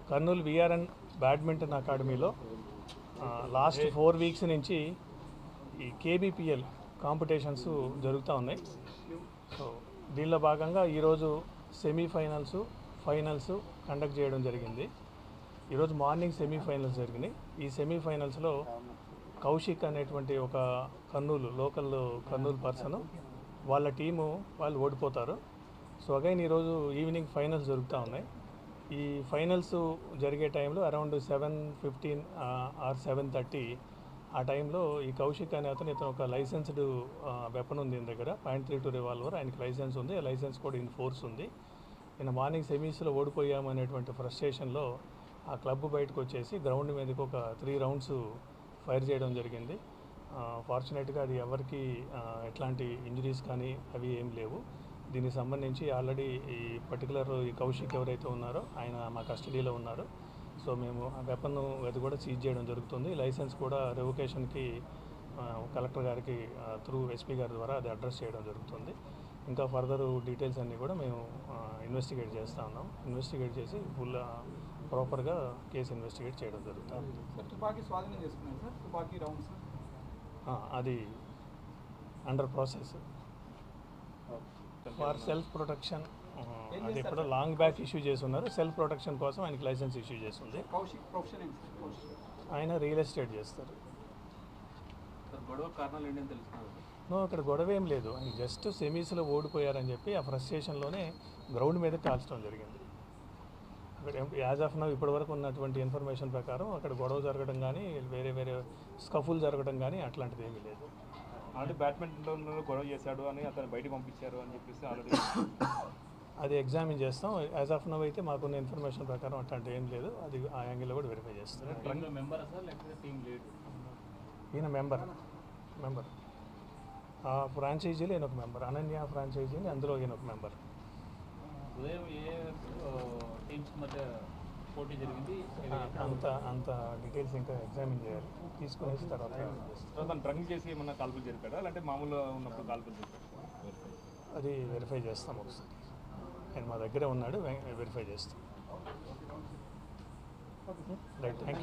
Kurnool VRN badminton అకాడమీలో last 4 weeks నుంచి ఈ కేబీపీఎల్ కాంపిటీషన్స్ జరుగుతూ ఉన్నాయి. సో దీనిలో భాగంగా ఈరోజు సెమీఫైనల్స్ ఫైనల్స్ కండక్ట్ చేయడం జరిగింది. ఈరోజు మార్నింగ్ సెమీఫైనల్స్ జరిగినాయి. ఈ సెమీఫైనల్స్లో కౌశిక్ అనేటువంటి ఒక కర్నూలు పర్సన్ వాళ్ళ టీము వాళ్ళు ఓడిపోతారు. సో అగైన్ ఈరోజు ఈవినింగ్ ఫైనల్స్ జరుగుతూ ఉన్నాయి. ఈ ఫైనల్స్ జరిగే టైంలో అరౌండ్ 7:15 ఆర్ 7:30 ఆ టైంలో ఈ కౌశిక్ అనే ఇతను ఒక లైసెన్స్డ్ వెపన్ ఉంది ఈయన దగ్గర, .32 రివాల్వర్. ఆయనకి లైసెన్స్ ఉంది, ఆ లైసెన్స్ కూడా ఇన్ ఫోర్స్ ఉంది. ఈయన మార్నింగ్ సెమీస్లో ఓడిపోయామనేటువంటి ఫ్రస్ట్రేషన్లో ఆ క్లబ్ బయటకు వచ్చేసి గ్రౌండ్ మీదకి ఒక 3 రౌండ్స్ ఫైర్ చేయడం జరిగింది. ఫార్చునేట్గా అది ఎవరికి ఎట్లాంటి ఇంజరీస్ కానీ అవి ఏం లేవు. దీనికి సంబంధించి ఆల్రెడీ ఈ పర్టికులర్ ఈ కౌశిక్ ఎవరైతే ఉన్నారో ఆయన మా కస్టడీలో ఉన్నారు. సో మేము ఆ వెపన్ అది కూడా సీజ్ చేయడం జరుగుతుంది. లైసెన్స్ కూడా రివొకేషన్కి కలెక్టర్ గారికి త్రూ ఎస్పీ గారి ద్వారా అది అడ్రస్ చేయడం జరుగుతుంది. ఇంకా ఫర్దర్ డీటెయిల్స్ అన్నీ కూడా మేము ఇన్వెస్టిగేట్ చేస్తూ ఉన్నాం. ఇన్వెస్టిగేట్ చేసి ఫుల్ ప్రాపర్గా కేసు ఇన్వెస్టిగేట్ చేయడం జరుగుతుంది. తుపాకీ స్వాధీనం చేసుకున్నారు సార్, తుపాకీ రౌండ్స్ అది under process for self protection. అది ఇప్పుడు లాంగ్ బ్యాక్ ఇష్యూ చేసి ఉన్నారు. సెల్ఫ్ ప్రొటెక్షన్ కోసం ఆయనకి లైసెన్స్ ఇష్యూ చేస్తుంది. కౌశిక్ ప్రొఫెషన్ ఏంటి సార్? ఆయన రియల్ ఎస్టేట్ చేస్తారు. గొడవ కారణాలు ఏంటని తెలుస్తున్నారు? ఇక్కడ గొడవ ఏం లేదు. ఆయన జస్ట్ సెమీస్లో ఓడిపోయారని చెప్పి ఆ ఫ్రస్ట్రేషన్లోనే గ్రౌండ్ మీద కాల్చడం జరిగింది. అక్కడ యాజ్ ఆఫ్ నౌ ఇప్పటి వరకు ఉన్నటువంటి ఇన్ఫర్మేషన్ ప్రకారం అక్కడ గొడవ జరగడం కానీ వేరే స్కఫుల్ జరగడం కానీ అట్లాంటిది ఏమీ లేదు. ఆల్రెడీ బ్యాడ్మింటన్లో గొడవ చేశాడు అని అతను బయటకు పంపించారు అని చెప్పేసి ఆల్రెడీ అది ఎగ్జామిన్ చేస్తాం. యాజ్ ఆఫ్ నౌ అయితే మాకున్న ఇన్ఫర్మేషన్ ప్రకారం అట్లాంటి ఏం లేదు. అది ఆ యాంగిల్లో కూడా వెరిఫై చేస్తాం. ఈయన మెంబర్ ఆ ఫ్రాంచైజీలో ఈయన ఒక మెంబర్, అనన్య ఫ్రాంచైజీని అందులో ఈయన ఒక మెంబర్. ఉదయం ఏ టీమ్స్ మధ్య పోటీ జరిగింది అంత డీటెయిల్స్ ఇంకా ఎగ్జామిన్ చేయాలి. తీసుకునేసి తర్వాత తను డ్రంక్ చేసి ఏమన్నా కాల్పులు జరిపాడా లేదంటే మామూలుగా ఉన్నప్పుడు కాల్పులు జరిపాడు? అది వెరిఫై చేస్తాం ఒకసారి. ఆయన మా దగ్గరే ఉన్నాడు, వెరిఫై చేస్తాం. Right, thank you.